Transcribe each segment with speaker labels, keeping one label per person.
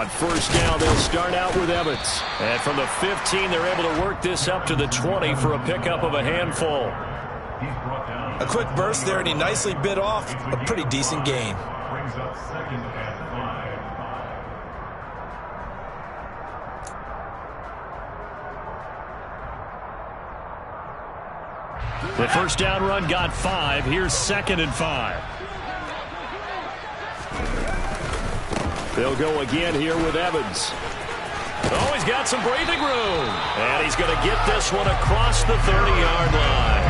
Speaker 1: On first down, they'll start out with Evans. And from the 15, they're able to work this up to the 20 for a pickup of a handful.
Speaker 2: A quick burst there, and he nicely bit off a pretty decent gain.
Speaker 3: Brings up 2nd and 5.
Speaker 1: The first down run got 5. Here's 2nd and 5. They'll go again here with Evans. Oh, he's got some breathing room. And he's going to get this one across the 30-yard line.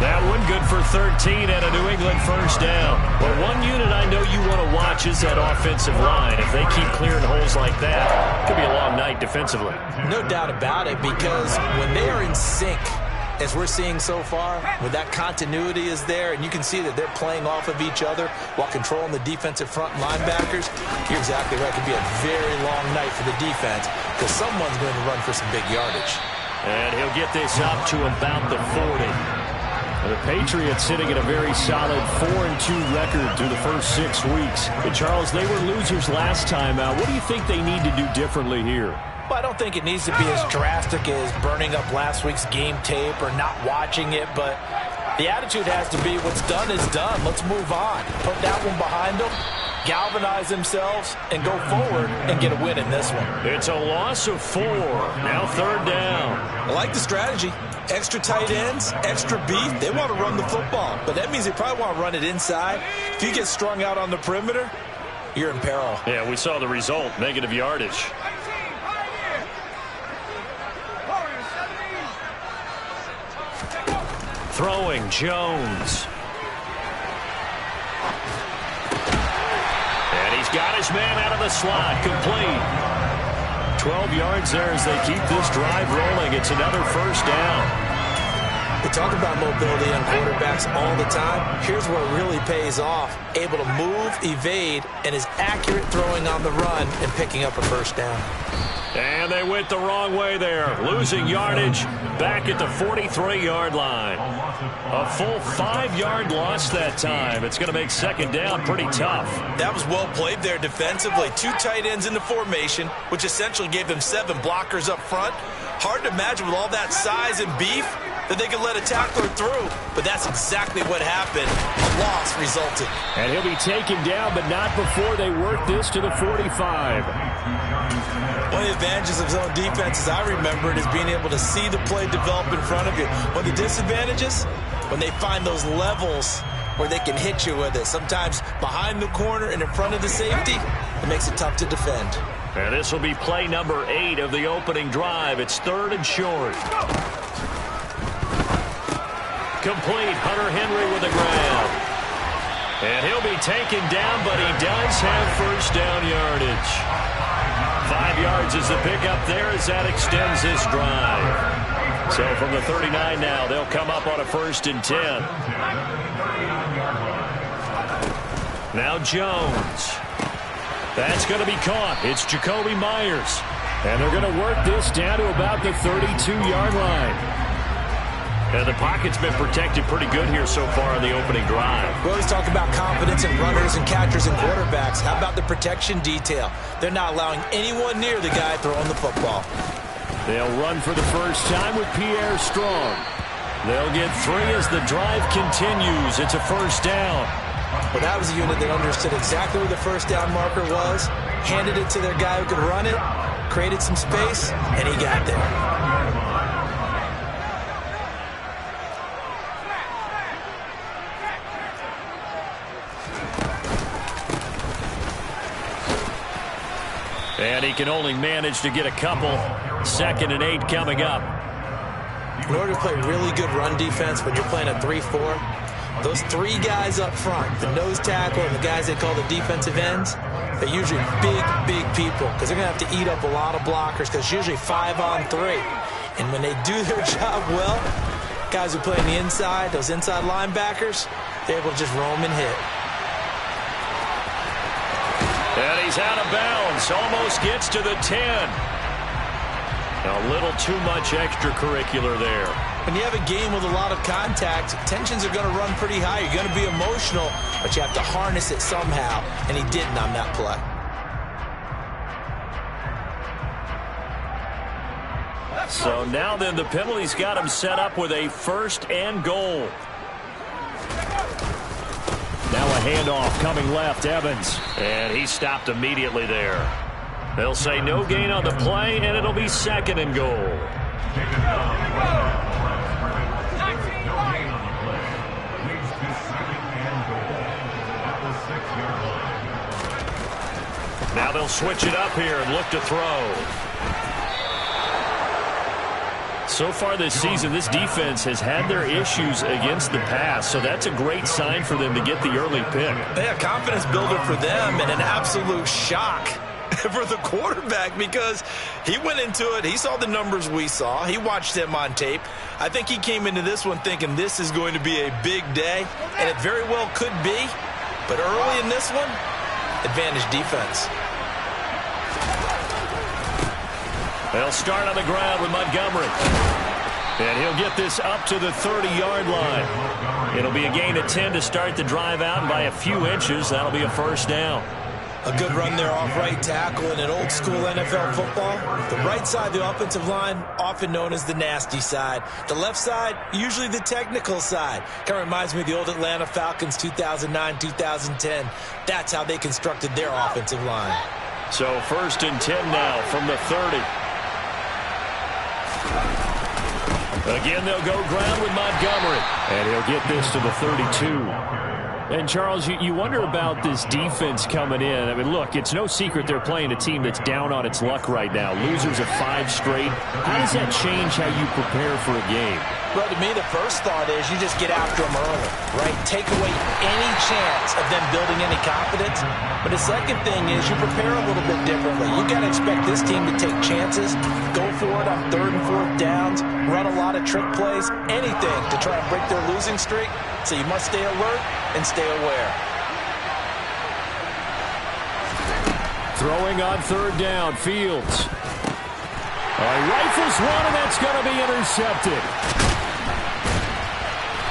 Speaker 1: That one good for 13 and a New England first down. But one unit I know you want to watch is that offensive line. If they keep clearing holes like that, it could be a long night defensively.
Speaker 2: No doubt about it, because when they are in sync, as we're seeing so far, when that continuity is there and you can see that they're playing off of each other while controlling the defensive front linebackers, you're exactly right. It could be a very long night for the defense because someone's going to run for some big yardage.
Speaker 1: And he'll get this up to about the 40. The Patriots sitting at a very solid 4-2 record through the first 6 weeks. But Charles, they were losers last time out. What do you think they need to do differently here?
Speaker 2: Well, I don't think it needs to be as drastic as burning up last week's game tape or not watching it, but the attitude has to be what's done is done. Let's move on. Put that one behind them, galvanize themselves, and go forward and get a win in this one.
Speaker 1: It's a loss of 4. Now 3rd down.
Speaker 2: I like the strategy. Extra tight ends, extra beef. They want to run the football, but that means they probably want to run it inside. If you get strung out on the perimeter, you're in peril.
Speaker 1: Yeah, we saw the result, negative yardage. Throwing, Jones. And he's got his man out of the slot, complete. 12 yards there as they keep this drive rolling. It's another first down.
Speaker 2: We talk about mobility on quarterbacks all the time. Here's where it really pays off. Able to move, evade, and is accurate throwing on the run and picking up a first down.
Speaker 1: And they went the wrong way there. Losing yardage back at the 43-yard line. A full 5-yard loss that time. It's going to make 2nd down pretty tough.
Speaker 2: That was well played there defensively. 2 tight ends in the formation, which essentially gave them 7 blockers up front. Hard to imagine with all that size and beef that they could let a tackler through. But that's exactly what happened. A loss resulted.
Speaker 1: And he'll be taken down, but not before they work this to the 45.
Speaker 2: One of the advantages of zone defense, as I remember it, is being able to see the play develop in front of you. One of the disadvantages, when they find those levels where they can hit you with it. Sometimes behind the corner and in front of the safety, it makes it tough to defend.
Speaker 1: And this will be play number 8 of the opening drive. It's 3rd and short. Complete. Hunter Henry with the grab. And he'll be taken down, but he does have first down yardage. 5 yards is the pickup there as that extends this drive. So from the 39 now, they'll come up on a 1st and 10. Now Jones. That's going to be caught. It's Jacoby Myers. And they're going to work this down to about the 32-yard line. And the pocket's been protected pretty good here so far on the opening drive.
Speaker 2: We always talk about confidence in runners and catchers and quarterbacks. How about the protection detail? They're not allowing anyone near the guy throwing the football.
Speaker 1: They'll run for the first time with Pierre Strong. They'll get 3 as the drive continues. It's a first down.
Speaker 2: Well, that was a unit that understood exactly where the first down marker was, handed it to their guy who could run it, created some space, and he got there.
Speaker 1: And he can only manage to get a couple. 2nd and 8 coming up.
Speaker 2: In order to play really good run defense when you're playing a 3-4, those 3 guys up front, the nose tackle and the guys they call the defensive ends, they're usually big people because they're going to have to eat up a lot of blockers because it's usually 5 on 3. And when they do their job well, guys who play on the inside, those inside linebackers, they're able to just roam and hit.
Speaker 1: And he's out of bounds. Almost gets to the 10. A little too much extracurricular there.
Speaker 2: When you have a game with a lot of contact, tensions are going to run pretty high. You're going to be emotional, but you have to harness it somehow, and he didn't on that play.
Speaker 1: So now then, the penalty's got him set up with a 1st and goal. Now a handoff coming left, Evans. And he stopped immediately there. They'll say no gain on the play, and it'll be 2nd and goal. Now they'll switch it up here and look to throw. So far this season, this defense has had their issues against the pass, so that's a great sign for them to get the early pick.
Speaker 2: Yeah, confidence builder for them and an absolute shock for the quarterback because he went into it. He saw the numbers we saw. He watched them on tape. I think he came into this one thinking this is going to be a big day, and it very well could be. But early in this one, advantage defense.
Speaker 1: They'll start on the ground with Montgomery. And he'll get this up to the 30-yard line. It'll be a gain of 10 to start the drive out, and by a few inches, that'll be a 1st down.
Speaker 2: A good run there off right tackle in an old-school NFL football. The right side of the offensive line, often known as the nasty side. The left side, usually the technical side. Kind of reminds me of the old Atlanta Falcons 2009-2010. That's how they constructed their offensive line.
Speaker 1: So 1st and 10 now from the 30. Again, they'll go ground with Montgomery. And he'll get this to the 32. And, Charles, you wonder about this defense coming in. I mean, look, it's no secret they're playing a team that's down on its luck right now. Losers of 5 straight. How does that change how you prepare for a game?
Speaker 2: Well, to me, the first thought is you just get after them early, right? Take away any chance of them building any confidence. But the second thing is you prepare a little bit differently. You got to expect this team to take chances, go for it on 3rd and 4th downs, run a lot of trick plays, anything to try and break their losing streak. So you must stay alert and stay aware.
Speaker 1: Throwing on 3rd down, Fields. Rifles one, and that's going to be intercepted.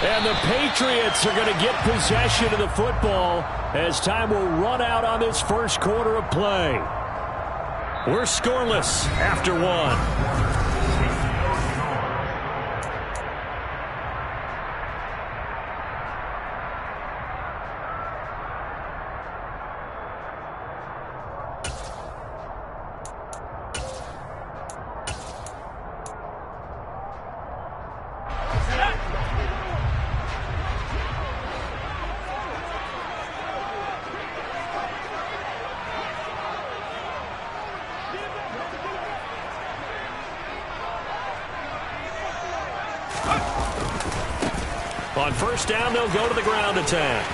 Speaker 1: And the Patriots are going to get possession of the football as time will run out on this 1st quarter of play. We're scoreless after 1. On 1st down, they'll go to the ground attack.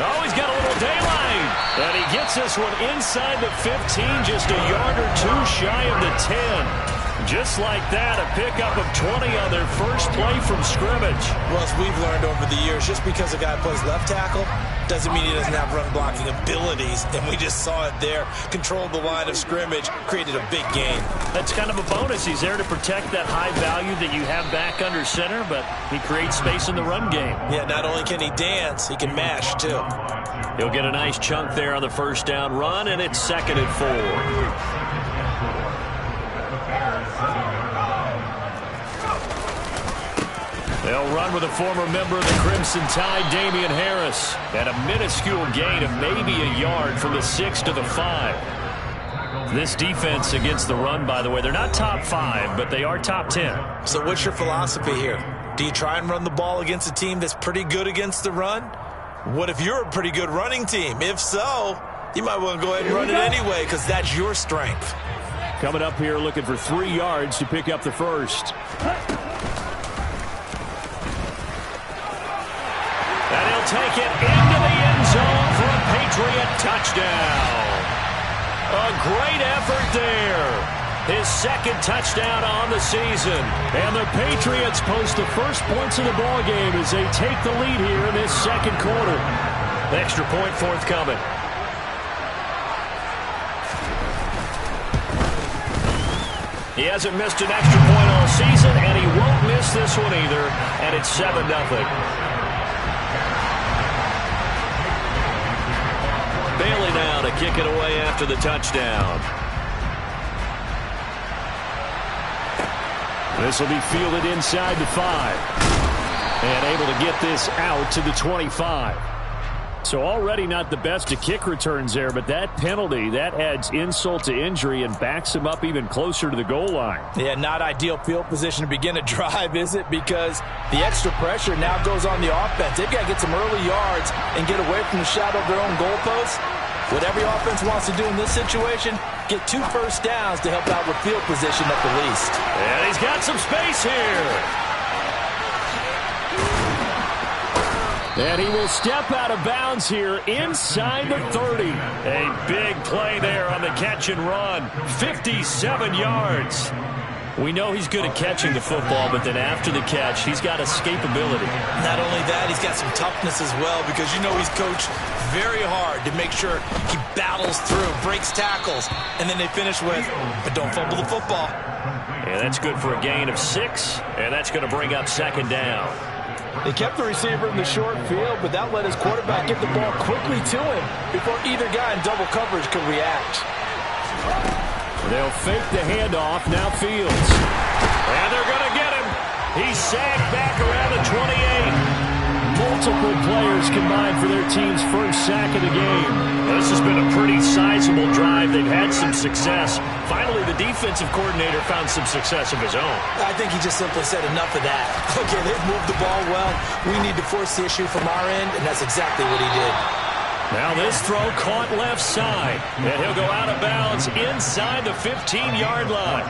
Speaker 1: Oh, he's got a little daylight. And he gets this one inside the 15, just a yard or 2 shy of the 10. Just like that, a pickup of 20 on their first play from scrimmage.
Speaker 2: Well, as we've learned over the years, just because a guy plays left tackle doesn't mean he doesn't have run-blocking abilities. And we just saw it there. Controlled the line of scrimmage, created a big gain. That's kind of a bonus. He's there to protect that high value that you have back under center, but he creates space in the run game. Yeah, not only can he dance, he can mash, too.
Speaker 1: He'll get a nice chunk there on the 1st down run, and it's 2nd and 4. They'll run with a former member of the Crimson Tide, Damian Harris, and a minuscule gain of maybe a yard from the 6 to the 5. This defense against the run, by the way, they're not top 5, but they are top 10.
Speaker 2: So what's your philosophy here? Do you try and run the ball against a team that's pretty good against the run? What if you're a pretty good running team? If so, you might want to go ahead and run it anyway because that's your strength.
Speaker 1: Coming up here looking for 3 yards to pick up the 1st. And he'll take it into the end zone for a Patriot touchdown. A great effort there. His 2nd touchdown on the season. And the Patriots post the first points of the ball game as they take the lead here in this 2nd quarter. Extra point forthcoming. He hasn't missed an extra point all season, and he won't miss this one either. And it's 7-0. Bailey now to kick it away after the touchdown. This will be fielded inside the 5. And able to get this out to the 25. So already not the best of kick returns there, but that penalty, that adds insult to injury and backs him up even closer to the goal line.
Speaker 2: Yeah, not ideal field position to begin a drive, is it? Because the extra pressure now goes on the offense. They've got to get some early yards and get away from the shadow of their own goalposts. What every offense wants to do in this situation, get 2 first downs to help out with field position at the least.
Speaker 1: And he's got some space here. And he will step out of bounds here inside the 30. A big play there on the catch and run. 57 yards. We know he's good at catching the football, but then after the catch, he's got escapability.
Speaker 2: Not only that, he's got some toughness as well, because you know he's coached very hard to make sure he battles through, breaks tackles, and then they finish with, but don't fumble the football.
Speaker 1: And that's good for a gain of 6, and that's going to bring up 2nd down.
Speaker 2: They kept the receiver in the short field, but that let his quarterback get the ball quickly to him before either guy in double coverage could react.
Speaker 1: They'll fake the handoff, now Fields. And they're going to get him. He's sacked back around the 28. Multiple players combined for their team's first sack of the game. This has been a pretty sizable drive. They've had some success. Finally, the defensive coordinator found some success of his own.
Speaker 2: I think he just simply said enough of that. Okay, they've moved the ball well. We need to force the issue from our end, and that's exactly what he did.
Speaker 1: Now this throw caught left side, and he'll go out of bounds inside the 15-yard line.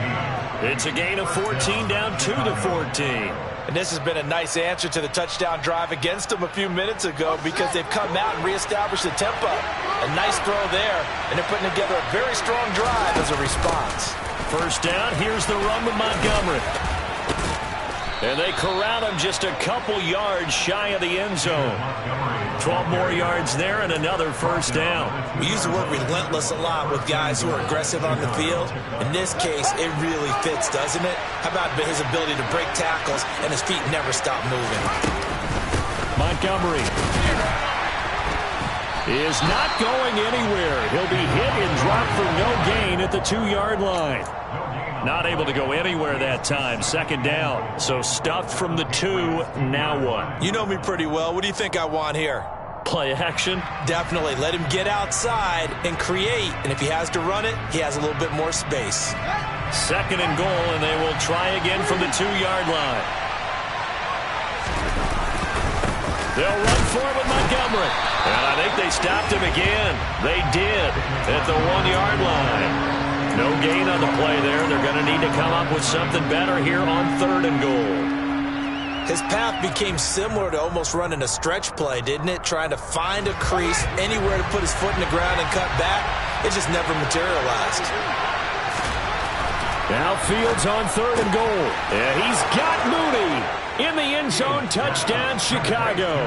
Speaker 1: It's a gain of 14 down to the 14.
Speaker 2: And this has been a nice answer to the touchdown drive against them a few minutes ago, because they've come out and reestablished the tempo. A nice throw there, and they're putting together a very strong drive as a response.
Speaker 1: First down, here's the run with Montgomery. And they corral him just a couple yards shy of the end zone. 12 more yards there and another first down.
Speaker 2: We use the word relentless a lot with guys who are aggressive on the field. In this case, it really fits, doesn't it? How about his ability to break tackles and his feet never stop moving?
Speaker 1: Montgomery is not going anywhere. He'll be hit and dropped for no gain at the 2-yard line. Not able to go anywhere that time. 2nd down. So stuffed from the 2. Now what?
Speaker 2: You know me pretty well. What do you think I want here?
Speaker 1: Play action?
Speaker 2: Definitely. Let him get outside and create. And if he has to run it, he has a little bit more space.
Speaker 1: 2nd and goal, and they will try again from the 2-yard line. They'll run for it with Montgomery. And I think they stopped him again. They did at the 1-yard line. No gain on the play there. They're going to need to come up with something better here on 3rd and goal.
Speaker 2: His path became similar to almost running a stretch play, didn't it? Trying to find a crease, anywhere to put his foot in the ground and cut back. It just never materialized.
Speaker 1: Now Fields on 3rd and goal. And he's got Mooney in the end zone. Touchdown, Chicago.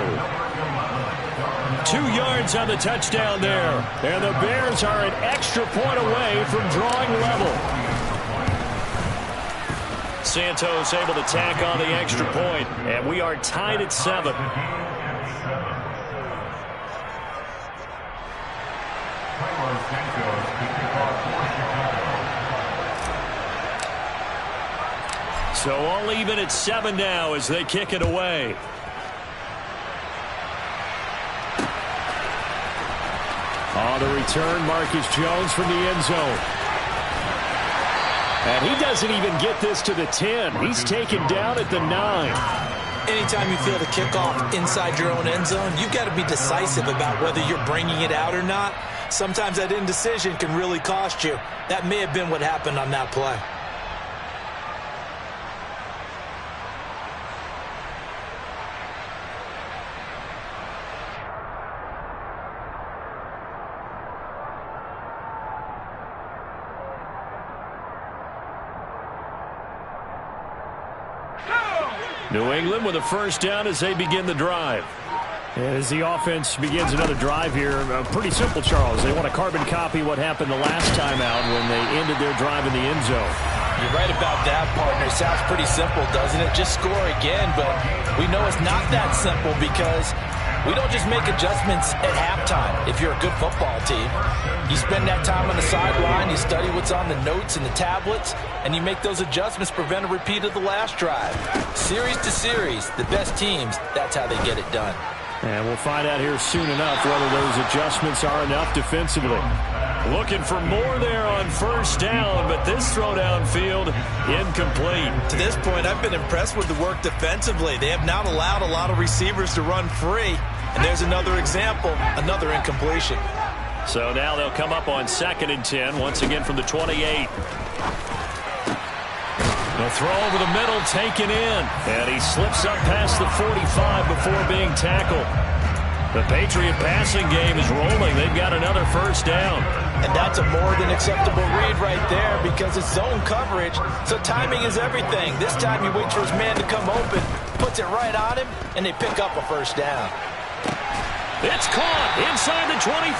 Speaker 1: 2 yards on the touchdown there. And the Bears are an extra point away from drawing level. Santos able to tack on the extra point, and we are tied at 7. So all even at 7 now as they kick it away. On the return, Marcus Jones from the end zone. And he doesn't even get this to the 10. He's taken down at the 9.
Speaker 2: Anytime you feel the kickoff inside your own end zone, you've got to be decisive about whether you're bringing it out or not. Sometimes that indecision can really cost you. That may have been what happened on that play.
Speaker 1: New England with a first down as they begin the drive. As the offense begins another drive here, pretty simple, Charles. They want to carbon copy what happened the last time out when they ended their drive in the end zone.
Speaker 2: You're right about that, partner. Sounds pretty simple, doesn't it? Just score again, but we know it's not that simple because We don't just make adjustments at halftime if you're a good football team. You spend that time on the sideline, you study what's on the notes and the tablets, and you make those adjustments to prevent a repeat of the last drive. Series to series, the best teams, that's how they get it done.
Speaker 1: And we'll find out here soon enough whether those adjustments are enough defensively. Looking for more there on first down, but this throw downfield incomplete.
Speaker 2: To this point, I've been impressed with the work defensively. They have not allowed a lot of receivers to run free. And there's another example, another incompletion.
Speaker 1: So now they'll come up on 2nd and 10, once again from the 28. They'll throw over the middle, taken in. And he slips up past the 45 before being tackled. The Patriot passing game is rolling. They've got another first down.
Speaker 2: And that's a more than acceptable read right there because it's zone coverage, so timing is everything. This time he waits for his man to come open, puts it right on him, and they pick up a first down.
Speaker 1: It's caught inside the 25.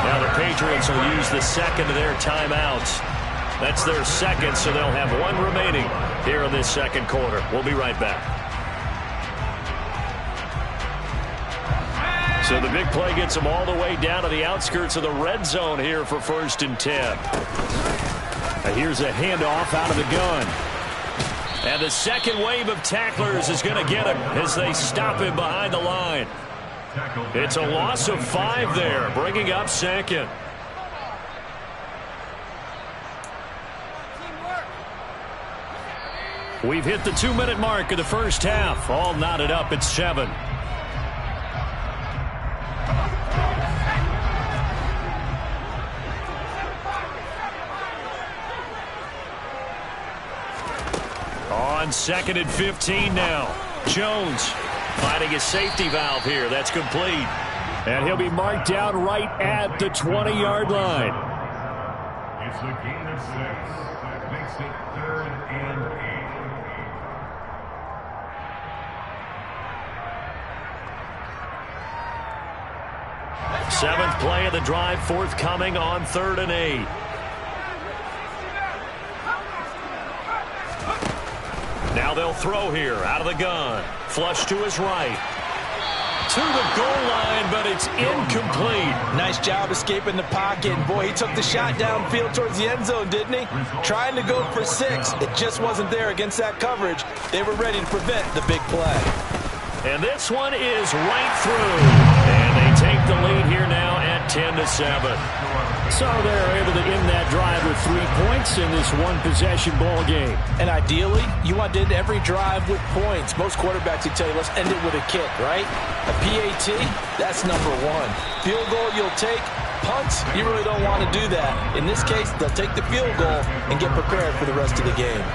Speaker 1: Now the Patriots will use the second of their timeouts. That's their second, so they'll have one remaining here in this second quarter. We'll be right back. So the big play gets them all the way down to the outskirts of the red zone here for 1st and 10. Here's a handoff out of the gun. And the second wave of tacklers is going to get him as they stop him behind the line. It's a loss of 5 there, bringing up 2nd. We've hit the 2-minute mark of the first half. All knotted up at 7. On 2nd and 15 now. Jones finding a safety valve here. That's complete. And he'll be marked down right at the 20-yard line.
Speaker 3: It's a gain of 6. That makes it 3rd and 8.
Speaker 1: 7th play of the drive forthcoming on 3rd and 8. Now they'll throw here out of the gun. Flush to his right. To the goal line, but it's incomplete.
Speaker 2: Nice job escaping the pocket. And boy, he took the shot downfield towards the end zone, didn't he? Trying to go for 6. It just wasn't there against that coverage. They were ready to prevent the big play.
Speaker 1: And this one is right through. And they take the lead here now at 10-7. So they're able to end that drive with 3 points in this one-possession ball game.
Speaker 2: And ideally, you want to end every drive with points. Most quarterbacks would tell you, let's end it with a kick, right? A PAT, that's number 1. Field goal you'll take. Punts, you really don't want to do that. In this case, they'll take the field goal and get prepared for the rest of the game.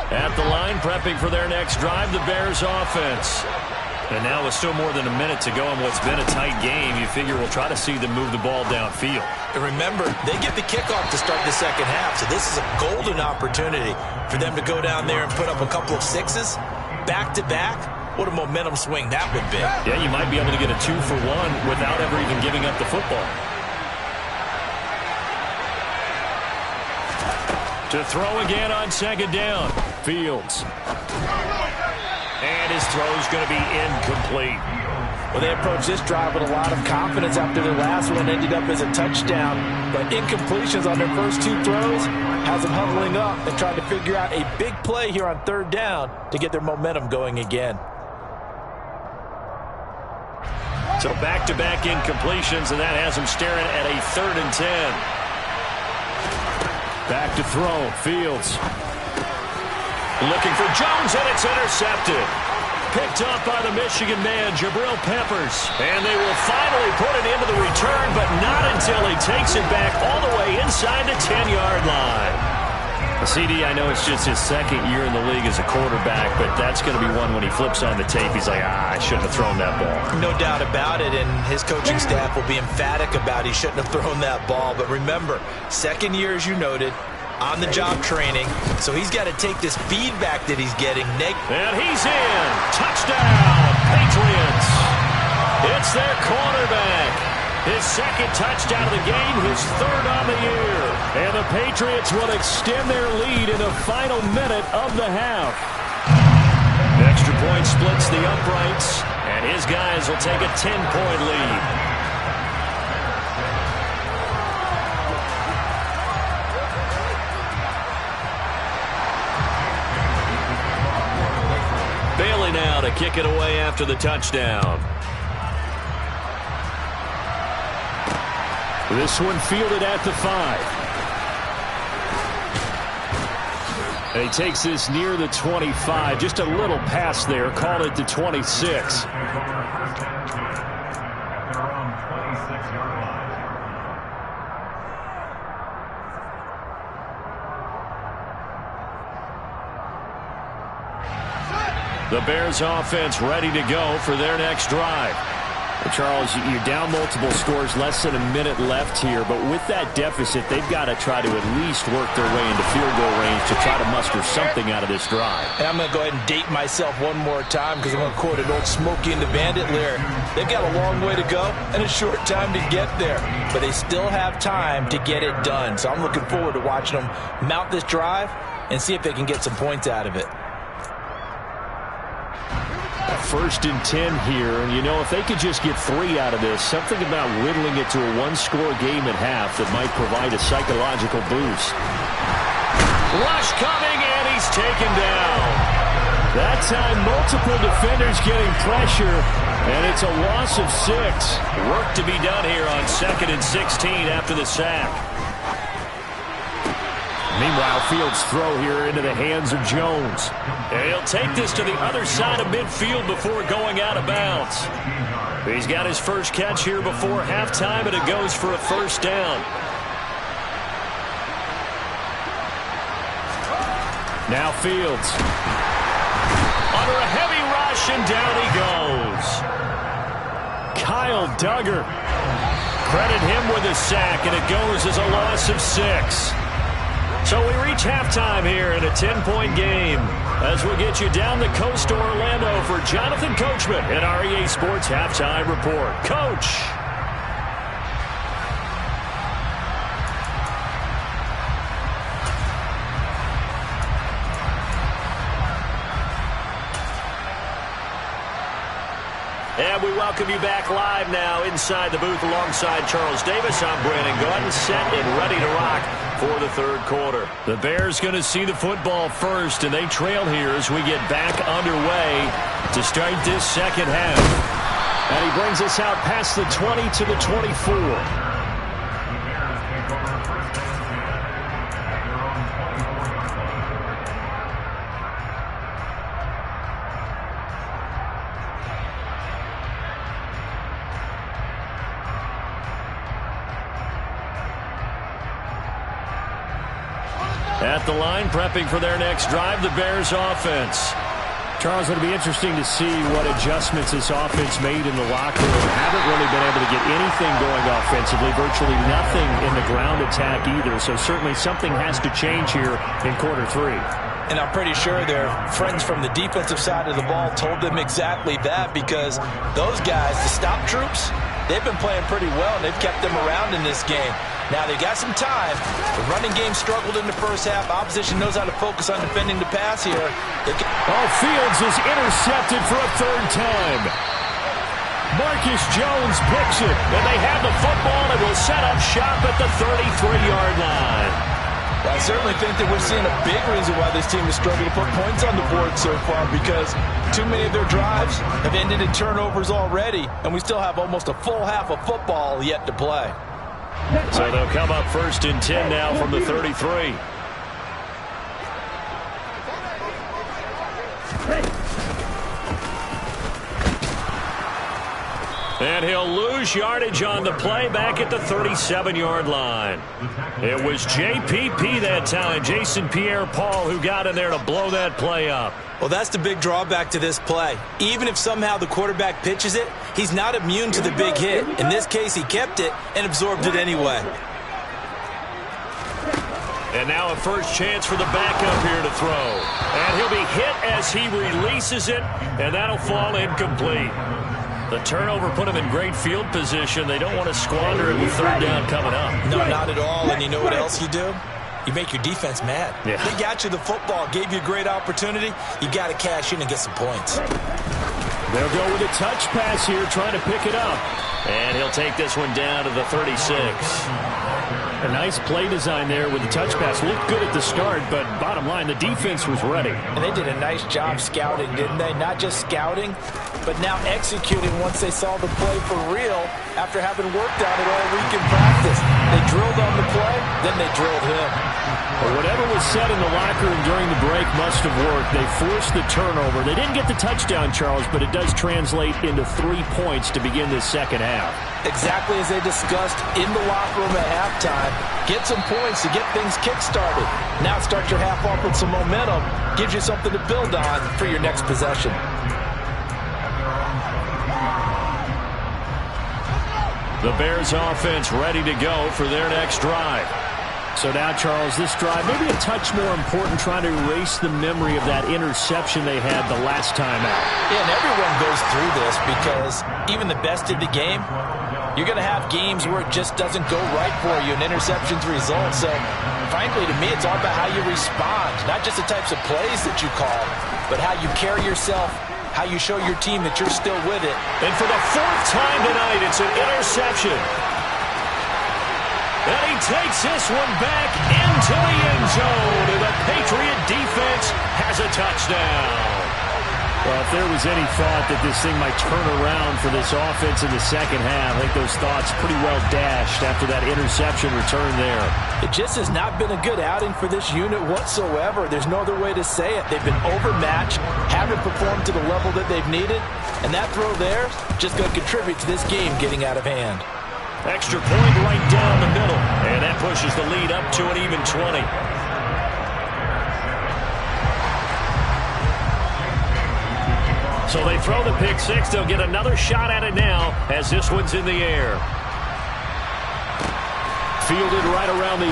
Speaker 1: At the line, prepping for their next drive, the Bears offense. And now with still more than a minute to go in what's been a tight game, you figure we'll try to see them move the ball downfield.
Speaker 2: And remember, they get the kickoff to start the second half, so this is a golden opportunity for them to go down there and put up a couple of 6s back-to-back. What a momentum swing that would be.
Speaker 1: Yeah, you might be able to get a 2-for-1 without ever even giving up the football. To throw again on 2nd down. Fields. And his throw's going to be incomplete.
Speaker 2: Well, they approached this drive with a lot of confidence after their last one ended up as a touchdown. But incompletions on their first 2 throws has them huddling up and trying to figure out a big play here on 3rd down to get their momentum going again.
Speaker 1: So back-to-back incompletions, and that has them staring at a 3rd and 10. Back to throw. Fields. Looking for Jones, and it's intercepted. Picked up by the Michigan man, Jabril Peppers. And they will finally put it into the return, but not until he takes it back all the way inside the 10-yard line. CD, I know it's just his 2nd year in the league as a quarterback, but that's going to be one when he flips on the tape, he's like, I shouldn't have thrown that ball.
Speaker 2: No doubt about it, and his coaching staff will be emphatic about he shouldn't have thrown that ball. But remember, 2nd year, as you noted, on-the-job training, so he's got to take this feedback that he's getting.
Speaker 1: And he's in. Touchdown, Patriots. It's their quarterback. His second touchdown of the game, his third on the year. And the Patriots will extend their lead in the final minute of the half. Extra point splits the uprights, and his guys will take a 10-point lead. Bailey now to kick it away after the touchdown. This one fielded at the 5. And he takes this near the 25. Just a little pass there. Call it the 26. The Bears offense ready to go for their next drive. Well, Charles, you're down multiple scores, less than a minute left here, but with that deficit, they've got to try to at least work their way into field goal range to try to muster something out of this drive.
Speaker 2: And I'm going to go ahead and date myself one more time because I'm going to quote an old Smokey and the Bandit lyric. They've got a long way to go and a short time to get there, but they still have time to get it done. So I'm looking forward to watching them mount this drive and see if they can get some points out of it.
Speaker 1: 1st and 10 here, and you know, if they could just get 3 out of this, something about whittling it to a one-score game at half that might provide a psychological boost. Rush coming, and he's taken down. That time, multiple defenders getting pressure, and it's a loss of 6. Work to be done here on 2nd and 16 after the sack. Meanwhile, Fields' throw here into the hands of Jones. And he'll take this to the other side of midfield before going out of bounds. He's got his first catch here before halftime, and it goes for a first down. Now Fields. Under a heavy rush, and down he goes. Kyle Duggar. Credit him with a sack, and it goes as a loss of 6. So we reach halftime here in a 10-point game as we get you down the coast to Orlando for Jonathan Coachman at our EA Sports Halftime Report. Coach. And we welcome you back live now inside the booth alongside Charles Davis. I'm Brandon Gordon, set and ready to rock for the third quarter. The Bears going to see the football first, and they trail here as we get back underway to start this second half. And he brings us out past the 20 to the 24. At the line, prepping for their next drive, the Bears offense. Charles, it'll be interesting to see what adjustments this offense made in the locker room. Haven't really been able to get anything going offensively, virtually nothing in the ground attack either, so certainly something has to change here in quarter 3.
Speaker 2: And I'm pretty sure their friends from the defensive side of the ball told them exactly that, because those guys, the stop troops, they've been playing pretty well, and they've kept them around in this game. Now, they got some time. The running game struggled in the first half. Opposition knows how to focus on defending the pass here.
Speaker 1: Fields is intercepted for a third time. Marcus Jones picks it, and they have the football and will set up shop at the 33-yard line.
Speaker 2: Well, I certainly think that we're seeing a big reason why this team has struggled to put points on the board so far, because too many of their drives have ended in turnovers already, and we still have almost a full half of football yet to play.
Speaker 1: So they'll come up 1st and 10 now from the 33. And he'll lose yardage on the play back at the 37-yard line. It was JPP that time, Jason Pierre-Paul, who got in there to blow that play up.
Speaker 2: Well, that's the big drawback to this play. Even if somehow the quarterback pitches it, he's not immune to the big hit. In this case, he kept it and absorbed it anyway.
Speaker 1: And now a first chance for the backup here to throw. And he'll be hit as he releases it, and that'll fall incomplete. The turnover put them in great field position. They don't want to squander it with third down coming up.
Speaker 2: No, not at all. And you know what else you do? You make your defense mad.
Speaker 1: Yeah.
Speaker 2: They got you the football, gave you a great opportunity. You got to cash in and get some points.
Speaker 1: They'll go with a touch pass here, trying to pick it up. And he'll take this one down to the 36. A nice play design there with the touch pass. Looked good at the start, but bottom line, the defense was ready.
Speaker 2: And they did a nice job scouting, didn't they? Not just scouting, but now executing once they saw the play for real after having worked on it all week in practice. They drilled on the play, then they drilled him.
Speaker 1: Well, whatever was said in the locker room during the break must have worked. They forced the turnover. They didn't get the touchdown, Charles, but it does translate into 3 points to begin this second half.
Speaker 2: Exactly as they discussed in the locker room at halftime. Get some points to get things kick-started. Now start your half off with some momentum. Gives you something to build on for your next possession.
Speaker 1: The Bears offense ready to go for their next drive. So now, Charles, this drive maybe a touch more important, trying to erase the memory of that interception they had the last time out.
Speaker 2: Yeah, and everyone goes through this because even the best in the game, you're going to have games where it just doesn't go right for you, and interceptions result. So, frankly, to me, it's all about how you respond, not just the types of plays that you call, but how you carry yourself, how you show your team that you're still with it.
Speaker 1: And for the 4th time tonight, it's an interception. And he takes this one back into the end zone, and the Patriot defense has a touchdown. Well, if there was any thought that this thing might turn around for this offense in the second half, I think those thoughts pretty well dashed after that interception return there.
Speaker 2: It just has not been a good outing for this unit whatsoever. There's no other way to say it. They've been overmatched, haven't performed to the level that they've needed, and that throw there just going to contribute to this game getting out of hand.
Speaker 1: Extra point right down the middle, and that pushes the lead up to an even 20. So they throw the pick six. They'll get another shot at it now as this one's in the air. Fielded right around the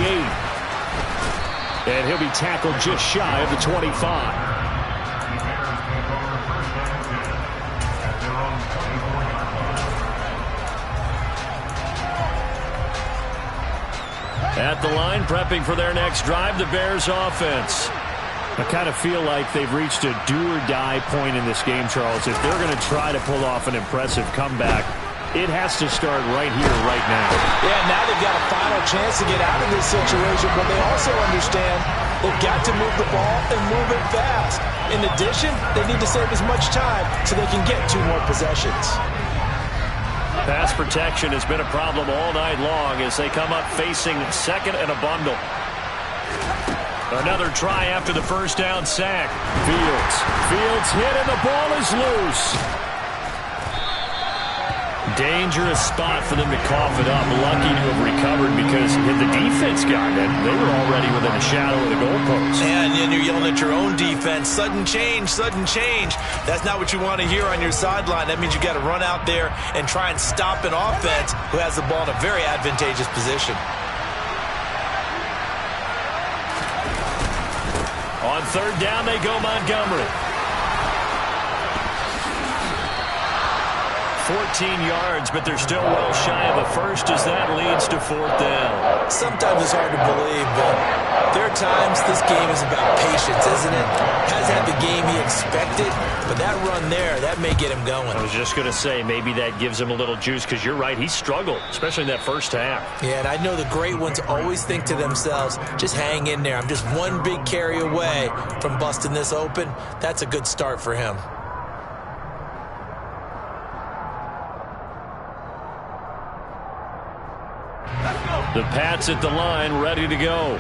Speaker 1: 8. And he'll be tackled just shy of the 25. At the line, prepping for their next drive, the Bears offense. I kind of feel like they've reached a do-or-die point in this game, Charles. If they're going to try to pull off an impressive comeback, it has to start right here, right now.
Speaker 2: Yeah, now they've got a final chance to get out of this situation, but they also understand they've got to move the ball and move it fast. In addition, they need to save as much time so they can get 2 more possessions.
Speaker 1: Pass protection has been a problem all night long as they come up facing second and a bundle. Another try after the first down sack. Fields hit and the ball is loose. Dangerous spot for them to cough it up. Lucky to have recovered because had the defense gotten it, they were already within a shadow of the goalpost.
Speaker 2: And you're yelling at your own defense. Sudden change, sudden change. That's not what you want to hear on your sideline. That means you got to run out there and try and stop an offense who has the ball in a very advantageous position.
Speaker 1: On third down, they go Montgomery. 14 yards, but they're still well shy of a first as that leads to 4th down.
Speaker 2: Sometimes it's hard to believe, but there are times this game is about patience, isn't it? Hasn't had the game he expected, but that run there, that may get him going.
Speaker 1: I was just going to say, maybe that gives him a little juice because you're right, he struggled, especially in that first half.
Speaker 2: Yeah, and I know the great ones always think to themselves, just hang in there. I'm just one big carry away from busting this open. That's a good start for him.
Speaker 1: The Pats at the line, ready to go.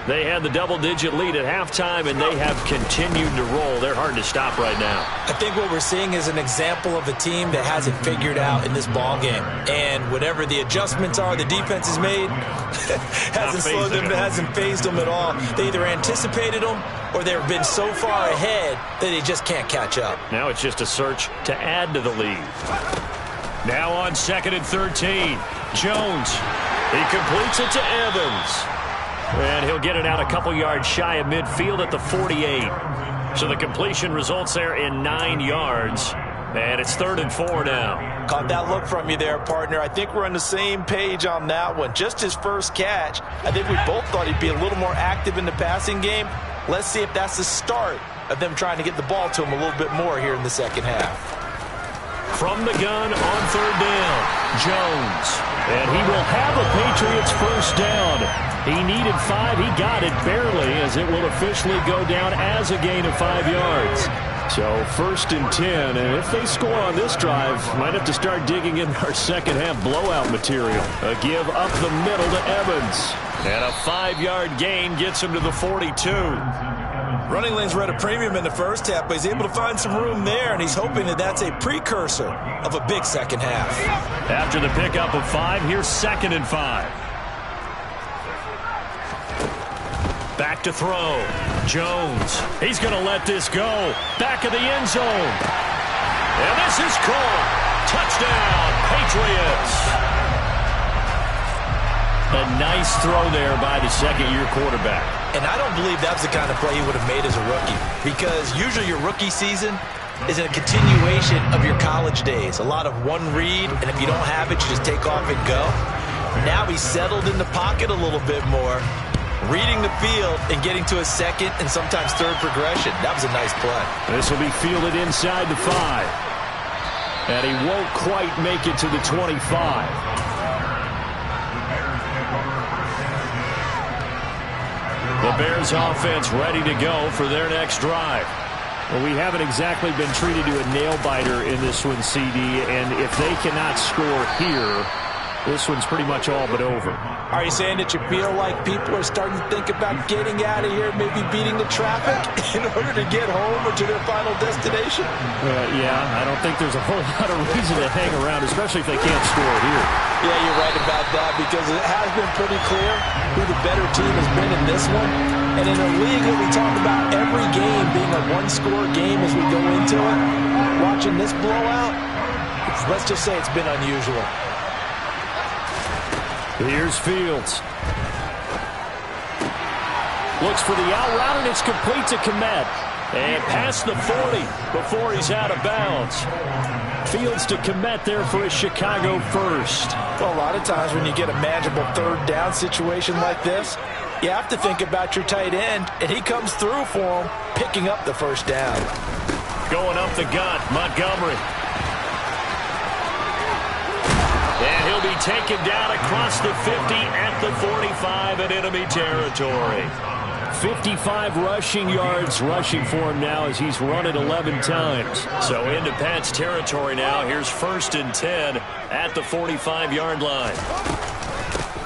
Speaker 1: They had the double-digit lead at halftime, and they have continued to roll. They're hard to stop right now.
Speaker 2: I think what we're seeing is an example of a team that hasn't figured out in this ball game. And whatever the adjustments are the defense has made, hasn't slowed them, hasn't phased them at all. They either anticipated them or they've been so far ahead that they just can't catch up.
Speaker 1: Now it's just a search to add to the lead. Now on 2nd and 13. Jones. He completes it to Evans. And he'll get it out a couple yards shy of midfield at the 48. So the completion results there in 9 yards. And it's 3rd and 4 now.
Speaker 2: Caught that look from you there, partner. I think we're on the same page on that one. Just his first catch. I think we both thought he'd be a little more active in the passing game. Let's see if that's the start of them trying to get the ball to him a little bit more here in the second half.
Speaker 1: From the gun on 3rd down, Jones. And he will have a Patriots first down. He needed 5. He got it barely, as it will officially go down as a gain of 5 yards. So 1st and 10, and if they score on this drive, might have to start digging in our second half blowout material. A give up the middle to Evans. And a 5-yard gain gets him to the 42.
Speaker 2: Running lanes were at a premium in the first half, but he's able to find some room there, and he's hoping that that's a precursor of a big second half.
Speaker 1: After the pickup of 5, here's 2nd and 5. Back to throw. Jones. He's going to let this go. Back of the end zone. And this is caught. Touchdown, Patriots. A nice throw there by the second-year quarterback.
Speaker 2: And I don't believe that's the kind of play he would have made as a rookie, because usually your rookie season is a continuation of your college days. A lot of one read, and if you don't have it, you just take off and go. Now he's settled in the pocket a little bit more, reading the field and getting to a second and sometimes third progression. That was a nice play.
Speaker 1: This will be fielded inside the 5. And he won't quite make it to the 25. The Bears offense ready to go for their next drive. Well, we haven't exactly been treated to a nail-biter in this one, CD, and if they cannot score here, this one's pretty much all but over.
Speaker 2: Are you saying that you feel like people are starting to think about getting out of here, maybe beating the traffic in order to get home or to their final destination?
Speaker 1: Yeah, I don't think there's a whole lot of reason to hang around, especially if they can't score here.
Speaker 2: Yeah, you're right about that, because it has been pretty clear who the better team has been in this one. And in a league where we talk about every game being a one-score game as we go into it, watching this blowout, let's just say it's been unusual.
Speaker 1: Here's Fields. Looks for the out route, and it's complete to Kmet. And past the 40 before he's out of bounds. Fields to Kmet there for his Chicago first.
Speaker 2: Well, a lot of times when you get a manageable third down situation like this, you have to think about your tight end, and he comes through for him, picking up the first down.
Speaker 1: Going up the gut, Montgomery. And he'll be taken down across the 50 at the 45 in enemy territory. 55 rushing yards rushing for him now as he's run it 11 times. So into Pat's territory now. Here's 1st and 10 at the 45-yard line.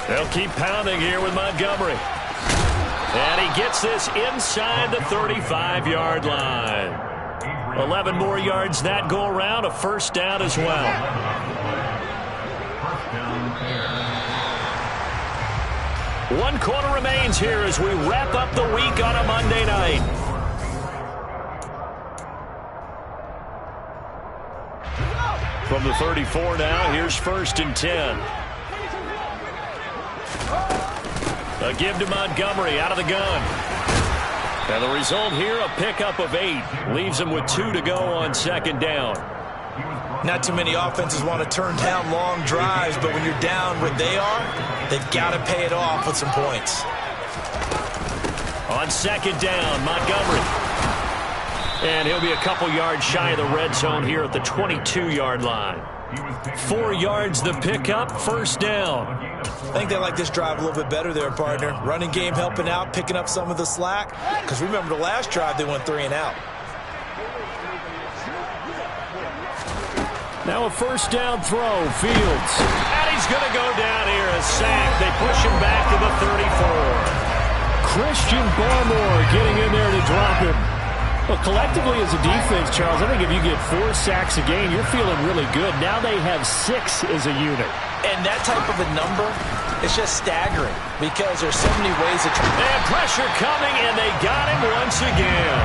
Speaker 1: They'll keep pounding here with Montgomery. And he gets this inside the 35-yard line. 11 more yards that go around, a first down as well. 1 quarter remains here as we wrap up the week on a Monday night. From the 34 now, here's 1st and 10. A give to Montgomery out of the gun. And the result here, a pickup of 8. Leaves him with 2 to go on 2nd down.
Speaker 2: Not too many offenses want to turn down long drives, but when you're down where they are, they've got to pay it off with some points.
Speaker 1: On 2nd down, Montgomery. And he'll be a couple yards shy of the red zone here at the 22-yard line. 4 yards the pickup, first down.
Speaker 2: I think they like this drive a little bit better there, partner. Running game helping out, picking up some of the slack. Because remember the last drive, they went 3 and out.
Speaker 1: Now a first down throw, Fields. And he's going to go down here, a sack. They push him back to the 34. Christian Barmore getting in there to drop him. Well, collectively as a defense, Charles, I think if you get 4 sacks a game, you're feeling really good. Now they have 6 as a unit.
Speaker 2: And that type of a number, it's just staggering because there's so many ways to try.
Speaker 1: And pressure coming, and they got him once again.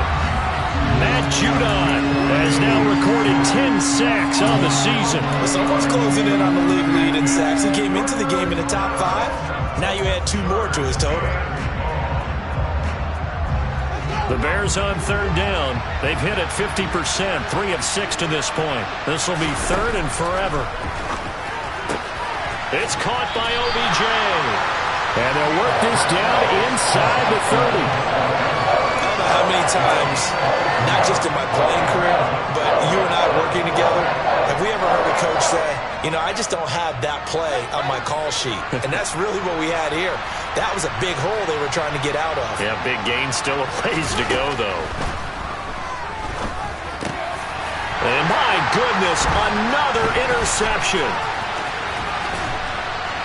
Speaker 1: Matt Judon has now recorded 10 sacks on the season.
Speaker 2: Someone's closing in on the league lead in sacks. He came into the game in the top 5. Now you add 2 more to his total.
Speaker 1: The Bears on third down. They've hit it 50%, 3 of 6 to this point. This will be third and forever. It's caught by OBJ. And they'll work this down inside the 30.
Speaker 2: I don't know how many times, not just in my playing career, but you and I working together, have we ever heard a coach say, you know, I just don't have that play on my call sheet. And that's really what we had here. That was a big hole they were trying to get out of.
Speaker 1: Yeah, big gain, still a ways to go, though. And my goodness, another interception.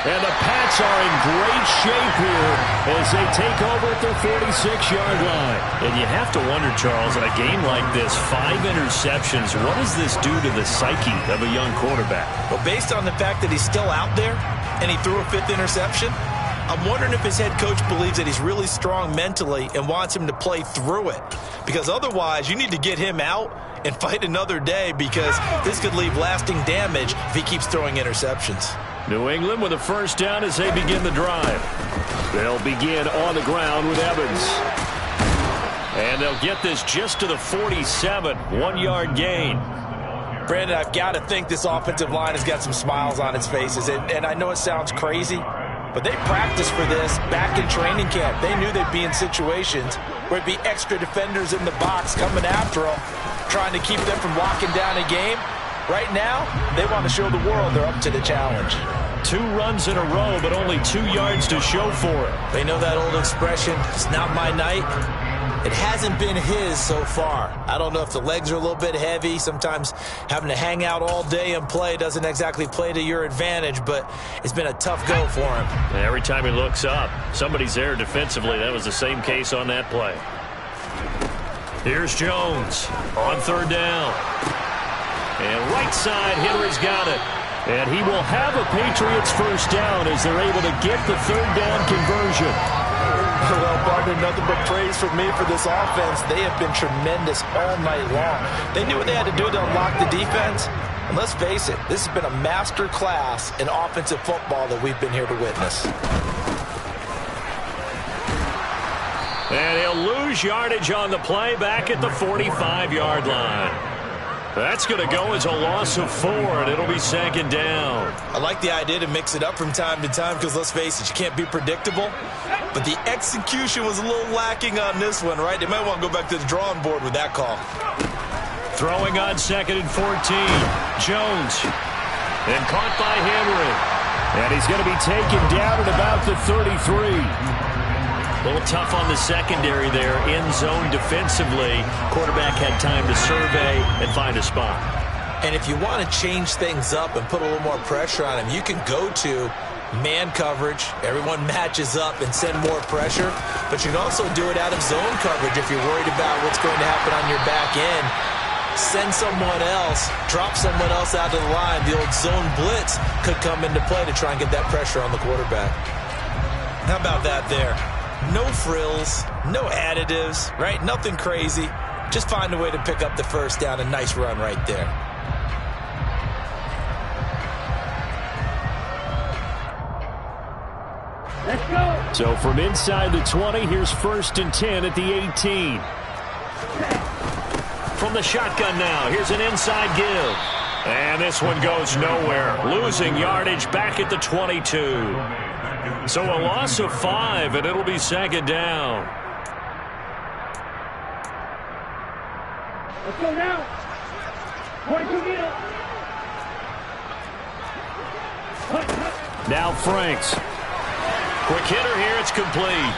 Speaker 1: And the Pats are in great shape here as they take over at their 46-yard line. And you have to wonder, Charles, in a game like this, 5 interceptions, what does this do to the psyche of a young quarterback?
Speaker 2: Well, based on the fact that he's still out there and he threw a 5th interception, I'm wondering if his head coach believes that he's really strong mentally and wants him to play through it. Because otherwise, you need to get him out and fight another day, because this could leave lasting damage if he keeps throwing interceptions.
Speaker 1: New England with a first down as they begin the drive. They'll begin on the ground with Evans. And they'll get this just to the 47, 1-yard gain.
Speaker 2: Brandon, I've got to think this offensive line has got some smiles on its faces. And I know it sounds crazy, but they practiced for this back in training camp. They knew they'd be in situations where it'd be extra defenders in the box coming after them, trying to keep them from locking down a game. Right now, they want to show the world they're up to the challenge.
Speaker 1: 2 runs in a row, but only 2 yards to show for it.
Speaker 2: They know that old expression, it's not my night. It hasn't been his so far. I don't know if the legs are a little bit heavy. Sometimes having to hang out all day and play doesn't exactly play to your advantage, but it's been a tough go for him.
Speaker 1: Every time he looks up, somebody's there defensively. That was the same case on that play. Here's Jones on third down. And right side, Henry's got it. And he will have a Patriots first down as they're able to get the third down conversion.
Speaker 2: Well, partner, nothing but praise from me for this offense. They have been tremendous all night long. They knew what they had to do to unlock the defense. And let's face it, this has been a master class in offensive football that we've been here to witness.
Speaker 1: And he'll lose yardage on the play back at the 45-yard line. That's going to go as a loss of 4, and it'll be second down.
Speaker 2: I like the idea to mix it up from time to time because, let's face it, you can't be predictable. But the execution was a little lacking on this one, right? They might want to go back to the drawing board with that call.
Speaker 1: Throwing on second and 14. Jones. And caught by Henry. And he's going to be taken down at about the 33. A little tough on the secondary there, in zone defensively. Quarterback had time to survey and find a spot.
Speaker 2: And if you want to change things up and put a little more pressure on him, you can go to man coverage. Everyone matches up and send more pressure. But you can also do it out of zone coverage if you're worried about what's going to happen on your back end. Send someone else, drop someone else out of the line. The old zone blitz could come into play to try and get that pressure on the quarterback. How about that there? No frills, no additives, right? Nothing crazy. Just find a way to pick up the first down. A nice run right there.
Speaker 1: Let's go. So from inside the 20, here's 1st and 10 at the 18. From the shotgun now, here's an inside give. And this one goes nowhere. Losing yardage back at the 22. So a loss of 5, and it'll be second down.
Speaker 4: Let's go now. 42 meters.
Speaker 1: Now Franks. Quick hitter here, it's complete.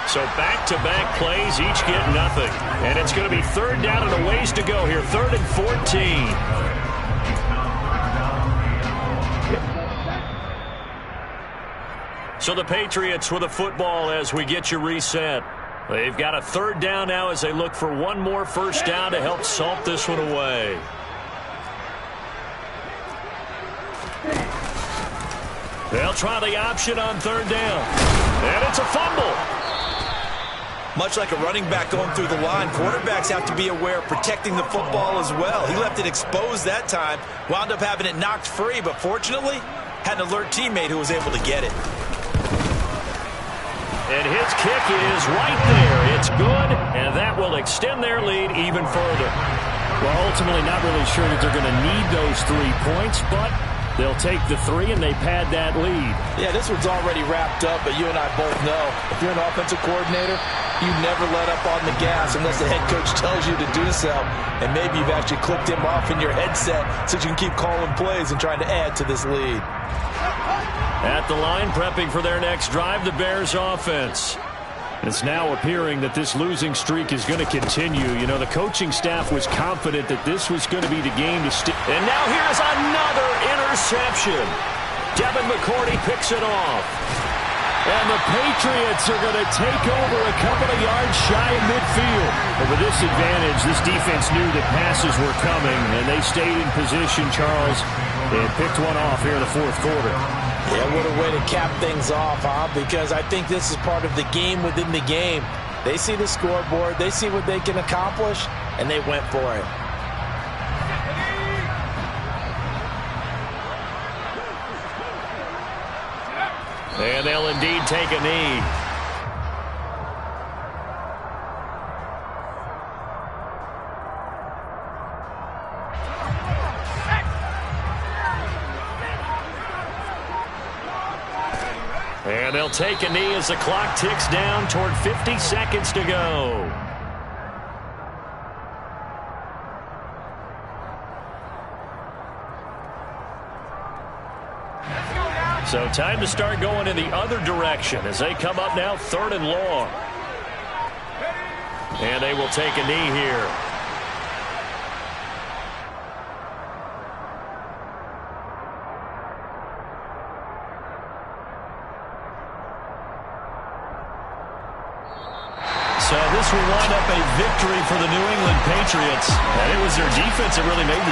Speaker 1: So back-to-back plays, each get nothing. And it's going to be third down and a ways to go here. 3rd and 14. So the Patriots with the football as we get you reset. They've got a third down now as they look for one more first down to help salt this one away. They'll try the option on third down. And it's a fumble.
Speaker 2: Much like a running back going through the line, quarterbacks have to be aware of protecting the football as well. He left it exposed that time, wound up having it knocked free, but fortunately, had an alert teammate who was able to get it.
Speaker 1: And his kick is right there. It's good, and that will extend their lead even further.
Speaker 5: Well, ultimately not really sure that they're going to need those 3 points, but they'll take the 3 and they pad that lead.
Speaker 2: Yeah, this one's already wrapped up, but you and I both know if you're an offensive coordinator, you never let up on the gas unless the head coach tells you to do so. And maybe you've actually clicked him off in your headset so you can keep calling plays and trying to add to this lead.
Speaker 1: At the line, prepping for their next drive, the Bears offense. It's now appearing that this losing streak is going to continue. You know, the coaching staff was confident that this was going to be the game to stick. And now here's another interception. Devin McCourty picks it off. And the Patriots are going to take over a couple of yards shy of midfield. But with this advantage, this defense knew that passes were coming, and they stayed in position, Charles, and picked one off here in the fourth quarter.
Speaker 2: Yeah, what a way to cap things off, huh? Because I think this is part of the game within the game. They see the scoreboard, they see what they can accomplish, and they went for it.
Speaker 1: And they'll indeed take a knee. And they'll take a knee as the clock ticks down toward 50 seconds to go. So time to start going in the other direction as they come up now 3rd and long. And they will take a knee here. So this will wind up a victory for the New England Patriots. And it was their defense that really made the